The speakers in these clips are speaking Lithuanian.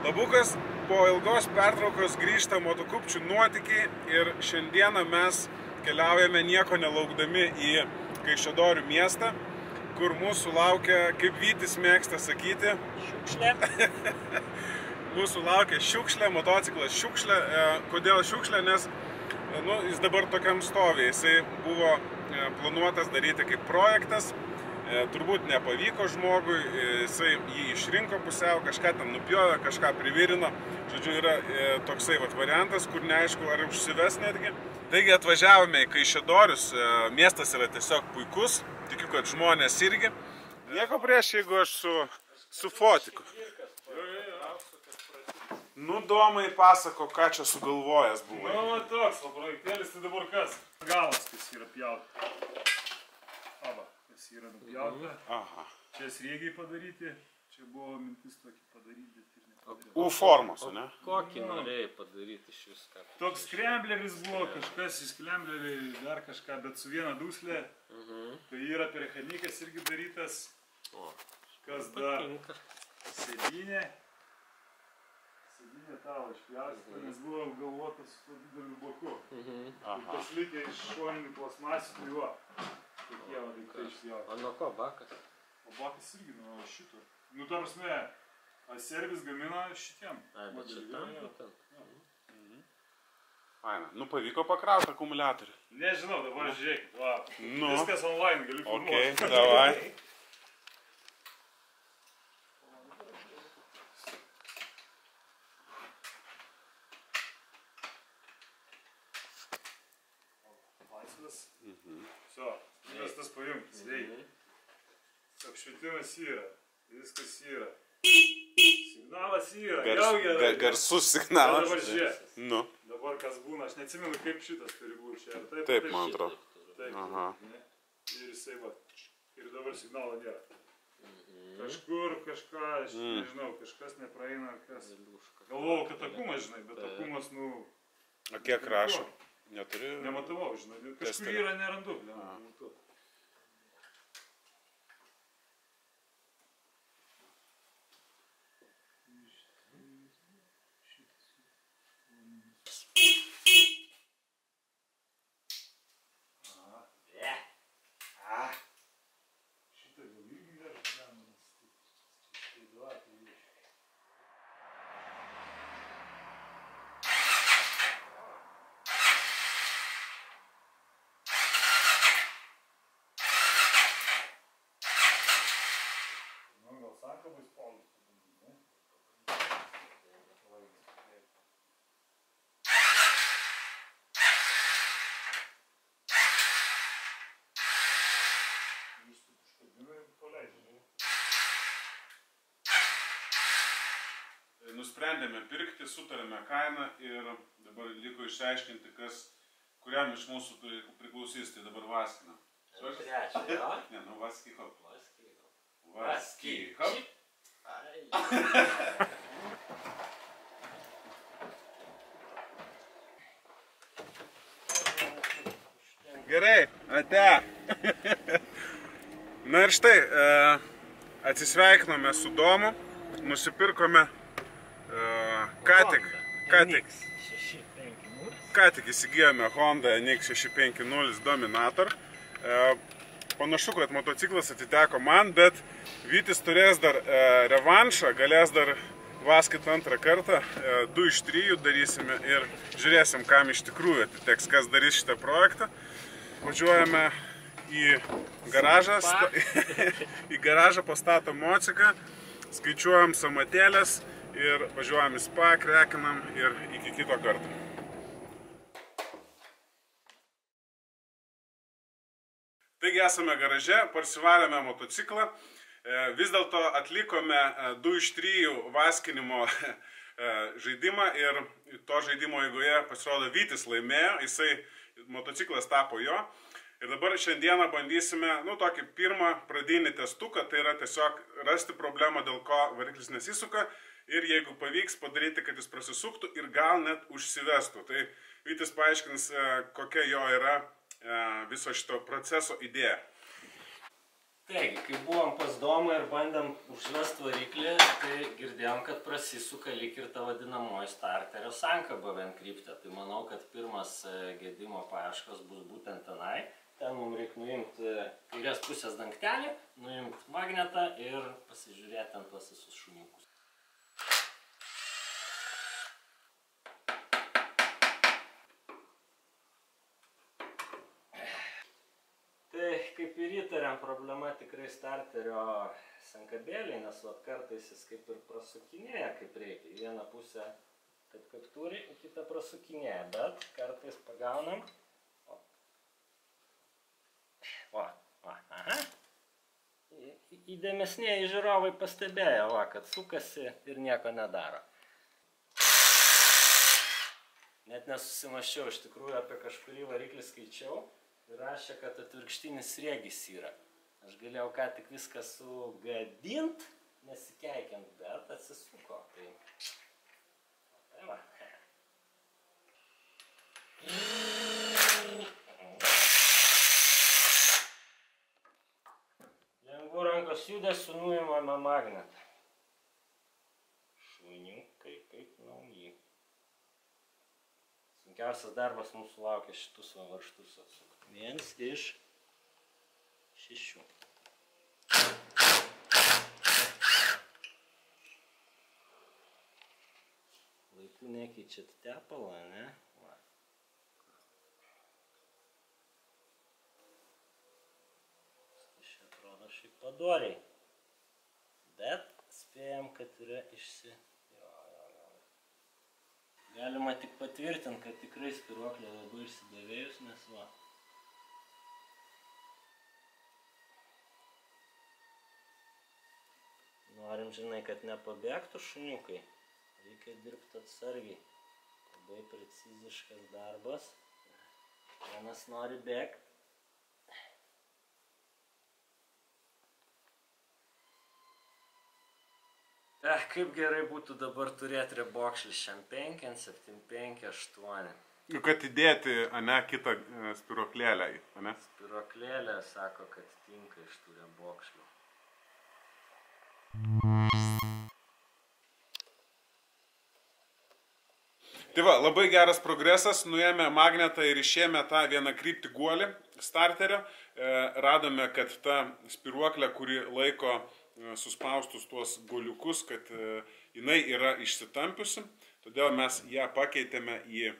Labukas po ilgos pertraukos grįžta motokupčių nuotykiai ir šiandieną mes keliaujame nieko nelaukdami į Kaišiadorių miestą, kur mūsų laukia, kaip Vytis mėgsta sakyti, šiukšlė. Mūsų laukia šiukšlė, motociklas šiukšlė. Kodėl šiukšlė? Nes jis dabar tokiam stovi. Jisai buvo planuotas daryti kaip projektas. Turbūt nepavyko žmogui, jisai jį išrinko pusiau, kažką ten nupjovė, kažką privirino. Žodžiu, yra toksai variantas, kur neaišku, ar užsives netgi. Taigi atvažiavome į Kaišiadorius, miestas yra tiesiog puikus, tikiu, kad žmonės irgi. Nieko prieš, jeigu aš su fotiku. Nu, Domai pasako, ką čia sugalvojęs buvo. Nu, toks, o projektėlis tai dabar kas? Galas, kas yra pjauta. Aba, kas yra nupjauta. Aha. Čia sriegiai padaryti. Čia buvo mintis tokį padaryti, bet ir nepadaryti. U formos, ne? Kokį norėjai padaryti iš viską? Toks skrembleris buvo, kažkas į skremblerį, dar kažką, bet su viena duslė. Tai yra perchanikas irgi darytas. Kas dar? Sėdynė. Sėdynė tavo išpjaustyta, nes buvo galvotas su tuo dideliu boku. Tas likė iš šoninių plasmasių, tai va. Tokie va daiktai išpjauti. O nuo ko bakas? O bakas irgi nuo šito. Nu, ta prasme, servis gamina šitiem. Ai, bet šitam būtent. Faina. Nu, pavyko pakrauti akumuliatorių. Nežinau, dabar žiūrėkit, va. Nu. Viskas online, galiu filmuoti. Okei, davai. Laisvas. Viso, viskas tas pajungtas, veikia. Apšvietimas yra, viskas yra. Signalas yra, jau gerai. Garsus signalas. Dabar žiūrėk. Nu. Dabar kas būna, aš neatsimenu, kaip šitas turi būti čia. Taip, man atrodo. Taip, Aha. ir jisai va. Ir dabar signalo nėra. Kažkur kažką, aš nežinau, kažkas nepraeina, kas. Galvojau, kad akumas, žinai, bet akumas, nu... O kiek rašo? Neturi? Nematavau, žinai, kažkur yra nerandu. Nematau. Nusprendėme pirkti, sutarėme kainą ir dabar liko išsiaiškinti, kuriam iš mūsų priklausys, tai dabar vaskinam. Trečia, jo? Ne, nu vasky hop. Vasky hop. Gerai, ate. Na ir štai, atsisveikinome su Domu, nusipirkome ką tik įsigijome Honda NX 650 Dominator. Panašu, kad motociklas atiteko man, bet Vytis turės dar revanšą, galės dar vaskyti antrą kartą. 2 iš 3 darysime ir žiūrėsim, kam iš tikrųjų atiteks, kas darys šitą projektą. Važiuojame į garažą, pastatom motociklą, skaičiuojam samatėlės ir važiuojam į spa, krekinam ir iki kito karto. Taigi esame garaže, parsivarėme motociklą, vis dėlto atlikome 2 iš 3 vaskinimo žaidimą ir to žaidimo eigoje pasirodo Vytis laimėjo, motociklas tapo jo. Ir dabar šiandieną bandysime, tokį pirmą pradinį testuką, tai yra tiesiog rasti problemą, dėl ko variklis nesisuka ir jeigu pavyks padaryti, kad jis prasisuktų ir gal net užsivestų. Tai Vytis paaiškins, kokia jo yra viso šito proceso idėja. Taigi, kai buvom pas Domą ir bandėm užvest variklį, tai girdėjom, kad prasisuka lyg ir ta vadinamoji starterio sankaba vienkryptė. Tai manau, kad pirmas gedimo paieškos bus būtent tenai. Ten mums reikia nuimti kairės pusės dangtelį, nuimti magnetą ir pasižiūrėti ant tuos visus šuniukus. Tai kaip ir įtariam, problema tikrai starterio sankabėliai, nes kartais jis kaip ir prasukinėja kaip reikia. Į vieną pusę taip kaip turi, į kitą prasukinėja, bet kartais pagaunam. Aha. Įdėmesnėji žiūrovai pastebėjo, kad sukasi ir nieko nedaro. Net nesusimaščiau, iš tikrųjų apie kažkurį variklį skaičiau. Ir rašė, kad atvirkštinis sriegis yra. Aš galėjau ką tik viską sugadint, nesikeikiant, bet atsisuko. Tai va. Lengvų rankos judesiu nuimame magnetą. Šuniukai kaip nauji. Sunkiausias darbas mūsų laukia šitus varžtus atsukti. Vienas iš 6. Laiku nekeičiat tepalą, ne? Va. Iš atrodo šiaip padoriai. Bet spėjam, kad yra Galima tik patvirtinti, kad tikrai spiruoklė labai išsidavėjus, nes va. Norim, žinai, kad nepabėgtų šuniukai, reikia dirbti atsargiai. Labai preciziškas darbas. Vienas nori bėgti. Kaip gerai būtų dabar turėti rebokšlį šiam 5, 7, 5, 8. Kad įdėti, ane, kitą spiruoklėlę, ane? Spiruoklėlė sako, kad tinka iš tų rebokšlių. Tai va, labai geras progresas, nuėmė magnetą ir išėmė tą vieną kryptį guolį starterio. Radome, kad ta spiruoklė, kuri laiko suspaustus tuos guoliukus, kad jinai yra išsitampiusi. Todėl mes ją pakeitėme į,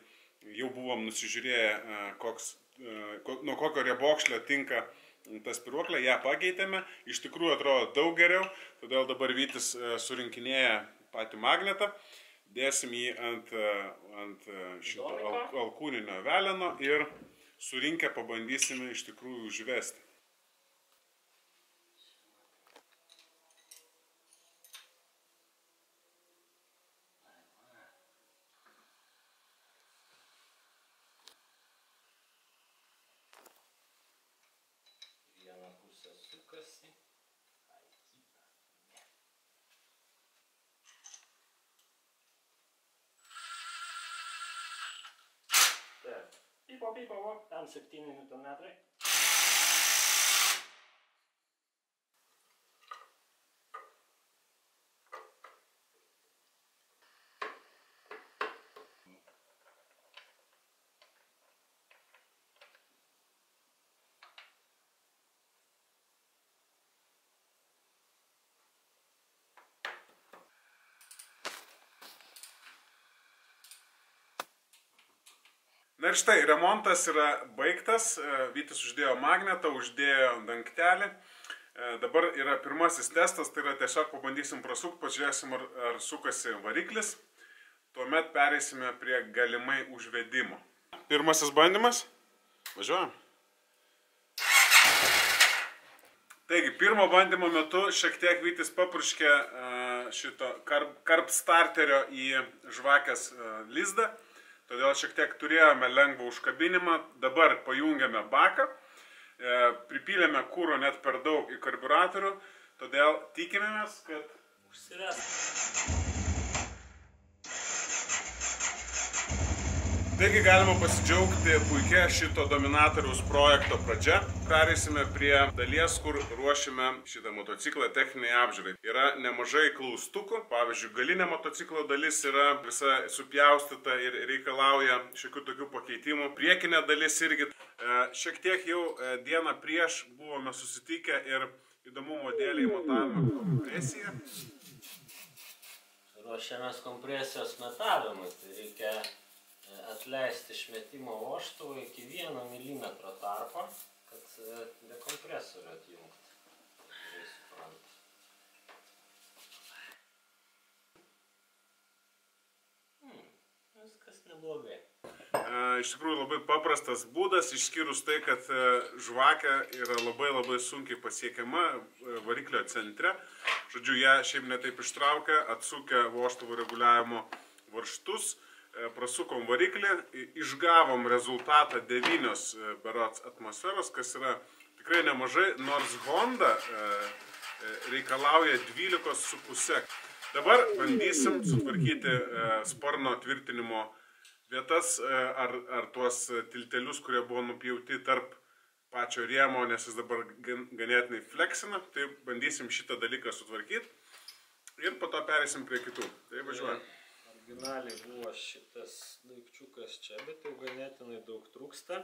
jau buvom nusižiūrėję, nuo kokio rebokšlio tinka ta spiruoklė, ją pakeitėme. Iš tikrųjų atrodo daug geriau, todėl dabar Vytis surinkinėja patį magnetą. Dėsim jį ant šito alkūninio veleno ir surinkę pabandysime iš tikrųjų užvesti. Vieną pusę sukasi. Pipo, tam 7 Nm. Na ir štai, remontas yra baigtas, Vytis uždėjo magnetą, uždėjo dangtelį. Dabar yra pirmasis testas, tai yra tiesiog pabandysim prasukti, pažiūrėsim ar sukasi variklis. Tuomet pereisime prie galimai užvedimo. Pirmasis bandymas. Važiuojam. Taigi, pirmo bandymo metu šiek tiek Vytis papurškė šito karb starterio į žvakės lizdą. Todėl šiek tiek turėjome lengvą užkabinimą, dabar pajungiame baką, pripylėme kuro net per daug į karburatorių, todėl tikimėmės, kad užsives. Taigi galima pasidžiaugti puikia šito Dominatoriaus projekto pradžia. Pereisime prie dalies, kur ruošime šitą motociklą techniniai apžiūrai. Yra nemažai klaustukų. Pavyzdžiui, galinė motociklo dalis yra visa supjaustyta ir reikalauja šiokių tokių pakeitimų. Priekinė dalis irgi. Šiek tiek jau dieną prieš buvome susitikę ir įdomumo dėliai matavome kompresiją. Ruošiamės kompresijos metavimui, tai reikia atleisti išmetimo vožtuvą iki 1 mm tarpo, kad dekompresorių atjungti. Viskas neblogai. Iš tikrųjų labai paprastas būdas, išskyrus tai, kad žvakė yra labai sunkiai pasiekiama variklio centre. Žodžiu, ją šiaip netaip ištraukia, atsukę vožtuvų reguliavimo varžtus, prasukom variklį, išgavom rezultatą 9 berods atmosferos, kas yra tikrai nemažai, nors Honda reikalauja 12,5. Dabar bandysim sutvarkyti sparno tvirtinimo vietas ar tuos tiltelius, kurie buvo nupjauti tarp pačio rėmo, nes jis dabar ganėtinai fleksina. Tai bandysim šitą dalyką sutvarkyti ir po to pereisim prie kitų. Tai važiuojam. Originaliai buvo šitas daikčiukas čia, bet jau ganėtinai daug trūksta.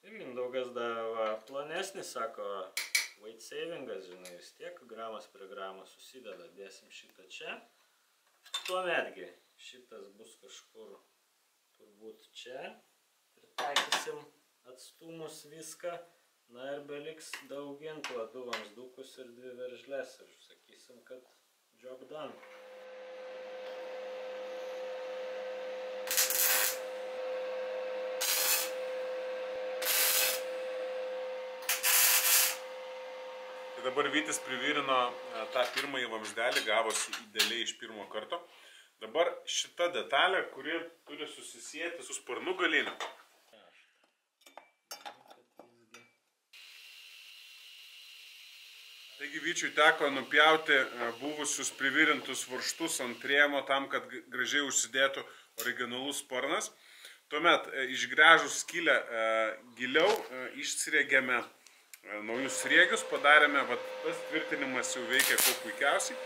Ir Mindaugas dar plonesnį, sako, weight savingas, žinai, vis tiek gramas prie gramo susideda. Dėsim šitą čia. Tuometgi šitas bus kažkur turbūt čia. Pritaikysim atstumus viską. Na ir beliks dauginti 2 vamzdukus ir 2 veržles. Ir sakysim, kad job done. Dabar Vytis privirino tą pirmąjį vamzdelį, gavosi idealiai iš pirmo karto. Dabar šita detalė, kuri turi susisieti su sparnu galiniu. Taigi Vyčiui teko nupjauti buvusius privirintus varžtus ant rėmo tam, kad gražiai užsidėtų originalus sparnas. Tuomet išgręžus skylę giliau išsriegėme naujus sriegius, padarėme, tas tvirtinimas jau veikia kuo puikiausiai.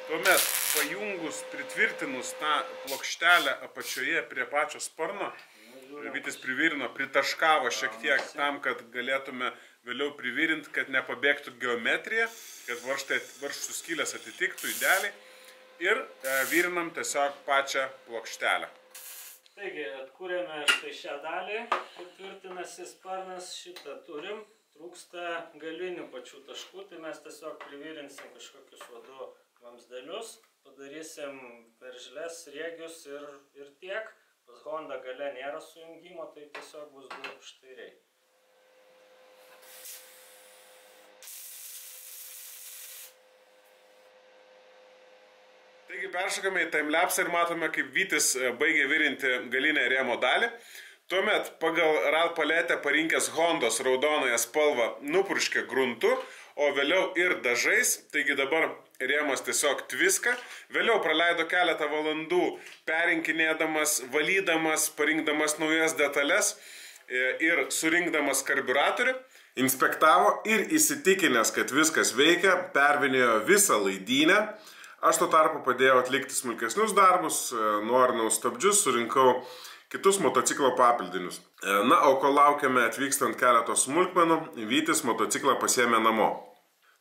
Tuomet pajungus, pritvirtinus tą plokštelę apačioje prie pačio sparno, Vytis privirino, pritaškavo šiek tiek tam, kad galėtume vėliau privirinti, kad nepabėgtų geometrija, kad varžtų skylės atitiktų idealiai ir virinam tiesiog pačią plokštelę. Taigi, atkūrėme štai šią dalį, kur tvirtinasi sparnas, šitą turim. Trūksta galinių pačių taškų, tai mes tiesiog privirinsim kažkokius vadu vamzdelius, padarysim veržles, sriegius ir tiek. Pas Honda gale nėra sujungimo, tai tiesiog bus 2 štairiai. Taigi peršokame į timelapsą ir matome, kaip Vytis baigė virinti galinę rėmo dalį. Tuomet pagal RAL paletę parinkęs Hondos raudonąją spalvą nupurškė gruntu, o vėliau ir dažais, taigi dabar rėmas tiesiog tviska. Vėliau praleido keletą valandų perinkinėdamas, valydamas, parinkdamas naujas detalės ir surinkdamas karbiuratorių. Inspektavo ir įsitikinęs, kad viskas veikia, pervinėjo visą laidynę. Aš tuo tarpu padėjau atlikti smulkesnius darbus, nuorinau stabdžius, surinkau kitus motociklo papildinius. Na, o kol laukiame atvykstant keletos smulkmenų, Vytis motociklą pasiėmė namo.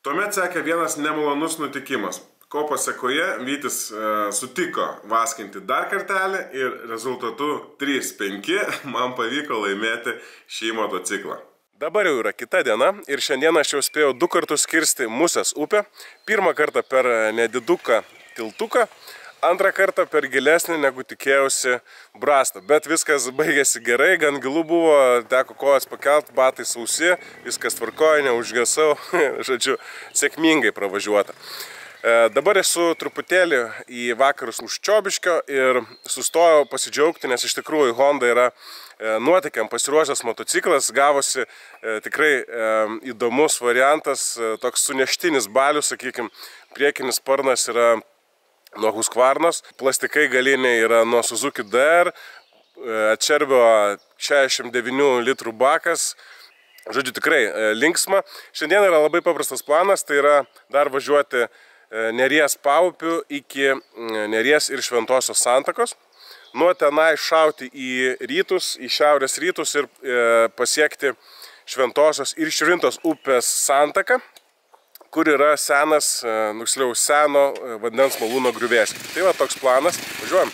Tuomet sekė vienas nemalonus nutikimas. Ko pasekoje Vytis sutiko vaskinti dar kartelį ir rezultatu 3-5 man pavyko laimėti šį motociklą. Dabar jau yra kita diena ir šiandien aš jau spėjau 2 kartus kirsti Musės upę. Pirmą kartą per nediduką tiltuką. Antrą kartą per gilesnį, negu tikėjausi, brastą. Bet viskas baigėsi gerai, gan gilu buvo, teko kojas pakelt, batai sausi, viskas tvarkoja, neužgesau, žodžiu, sėkmingai pravažiuota. Dabar esu truputėlį į vakarus už Čiobiškio ir sustojau pasidžiaugti, nes iš tikrųjų Honda yra nuotykiam pasiruošęs motociklas, gavosi tikrai įdomus variantas, toks suneštinis balius, sakykime, priekinis sparnas yra nuo Husqvarnos, plastikai galiniai yra nuo Suzuki DR, Ačerbio 69 litrų bakas. Žodžiu, tikrai linksma. Šiandien yra labai paprastas planas, tai yra dar važiuoti Neries paupių iki Neries ir Šventosios santakos. Nuo tenai šauti į rytus, į šiaurės rytus ir pasiekti Šventosios ir Širvintos upės santaką, kur yra senas, nuksliau seno vandens malūno griuvėsiai. Tai va toks planas. Važiuojam.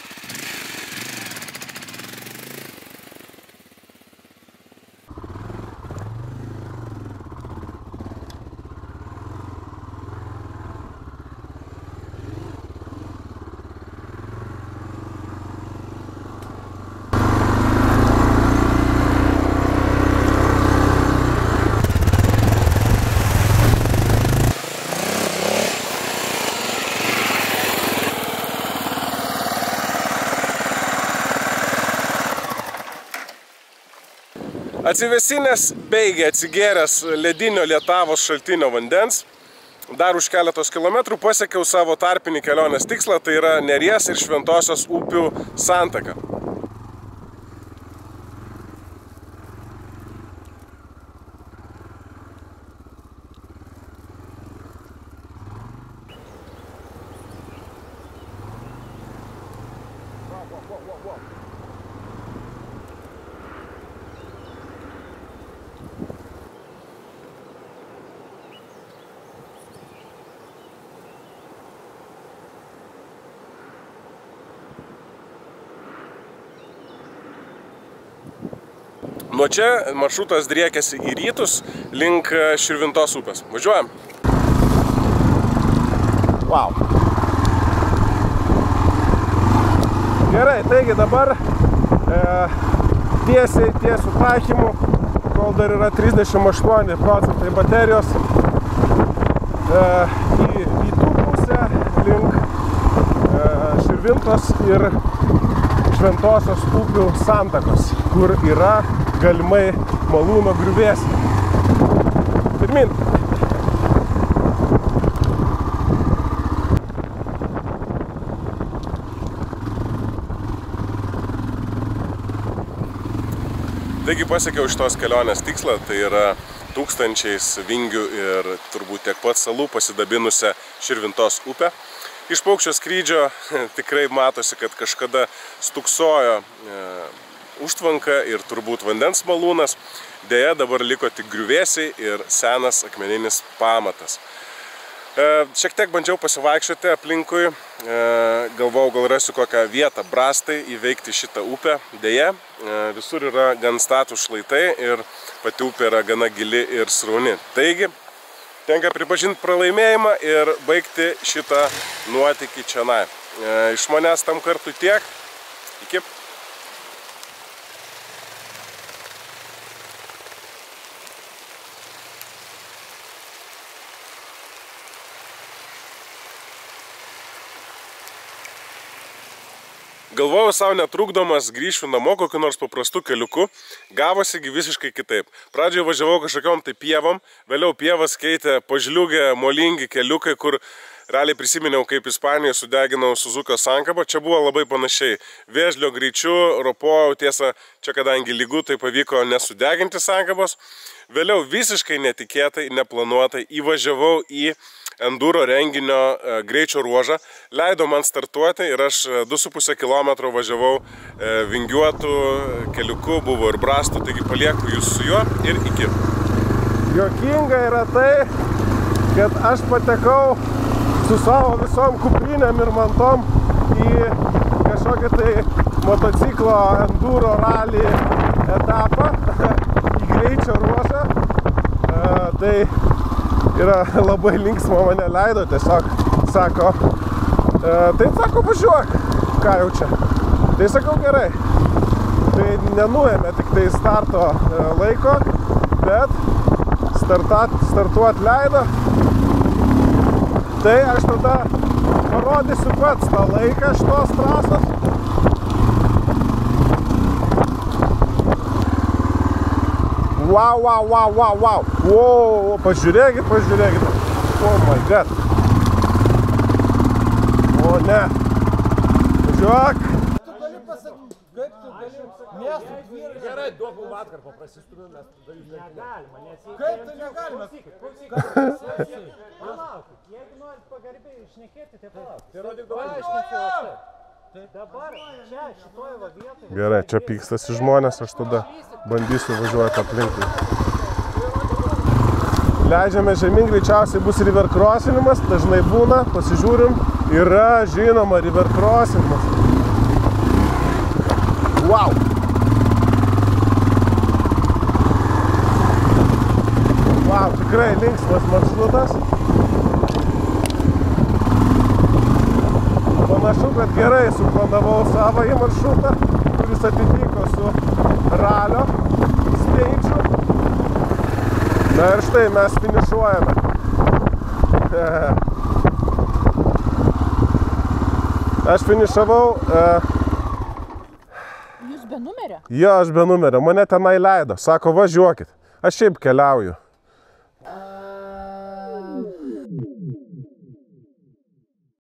Atsivėsinęs beigė atsigėręs ledinio Lietavos šaltinio vandens, dar už keletos kilometrų pasiekiau savo tarpinį kelionės tikslą, tai yra Neries ir Šventosios upių santaka. Nuo čia maršrutas driekiasi į rytus link Širvintos upės. Važiuojam. Wow. Gerai, taigi dabar tiesiu prašymu, kol dar yra 38% baterijos, į rytų pusę link Širvintos ir Šventosios upių santakos, kur yra galimai malūno griuvėsiai. Pirmin. Taigi pasiekiau šitos kelionės tikslą, tai yra tūkstančiais vingių ir turbūt tiek pat salų pasidabinusią Širvintos upę. Iš paukščio skrydžio tikrai matosi, kad kažkada stuksojo užtvanka ir turbūt vandens malūnas. Deja, dabar liko tik griuvėsiai ir senas akmeninis pamatas. Šiek tiek bandžiau pasivaikščioti aplinkui, galvau, gal rasiu kokią vietą brastai įveikti šitą upę. Deja, visur yra gan statūs šlaitai ir pati upė yra gana gili ir srauni. Taigi, tenka pripažinti pralaimėjimą ir baigti šitą nuotykį čionai. Iš manęs tam kartui tiek. Iki. Galvojau savo netrukdomas grįšiu namo kokiu nors paprastu keliuku, gavosi visiškai kitaip. Pradžioje važiavau kažkokiom tai pievom, vėliau pievas keitė pažliugę, molingi keliukai, kur realiai prisiminiau, kaip Ispanijoje sudeginau Suzukio sankabą. Čia buvo labai panašiai. Vėžlio greičiu ropojau, tiesa, čia kadangi lygu, tai pavyko nesudeginti sankabos. Vėliau visiškai netikėtai, neplanuotai įvažiavau į enduro renginio greičio ruožą, leido man startuoti ir aš 2,5 km važiavau vingiuotų keliuku, buvo ir brastų, taigi palieku jūs su juo ir iki. Juokinga yra tai, kad aš patekau su savo visom kuprinėm ir mantom į kažkokį tai motociklo enduro rally etapą, į greičio ruožą. Tai yra labai linksma, mane leido, tiesiog sako, tai sako, važiuok, ką jau čia. Tai sakau, gerai. Tai nenuėmė tik tai starto laiko, bet startuot leido. Tai aš tada parodysiu pats tą laiką šitos trasos. Wow. Wow, pažiūrėkit. Oh my god. O ne. Važiuok. Tu gali pasakyti, kaip tu gali pasakyti. Gerai, duok mum atkarpą, prasistumėm, mes tada jūs Negalima, nes Kaip tai negalima? Palaukit, jeigu norit pagarbiai išnekėti, tai palaukit. Tai rodyk Dabar čia, šitoje va vietoje. Gerai, čia pykstasi žmonės, aš tada bandysiu važiuoti aplinkui. Leidžiame žemyn, greičiausiai bus river crossinimas, dažnai būna, pasižiūrim, yra žinoma river crossinimas. Wow! Wow, tikrai linksmas maršrutas. Panašu, kad gerai suplanavau savo į maršrutą, kuris atitiko su ralio skaičiu. Na ir štai mes finišuojame. Aš finišavau. Jūs be numerio? Jo, aš be numerio. Mane tenai leido. Sako, važiuokit. Aš šiaip keliauju.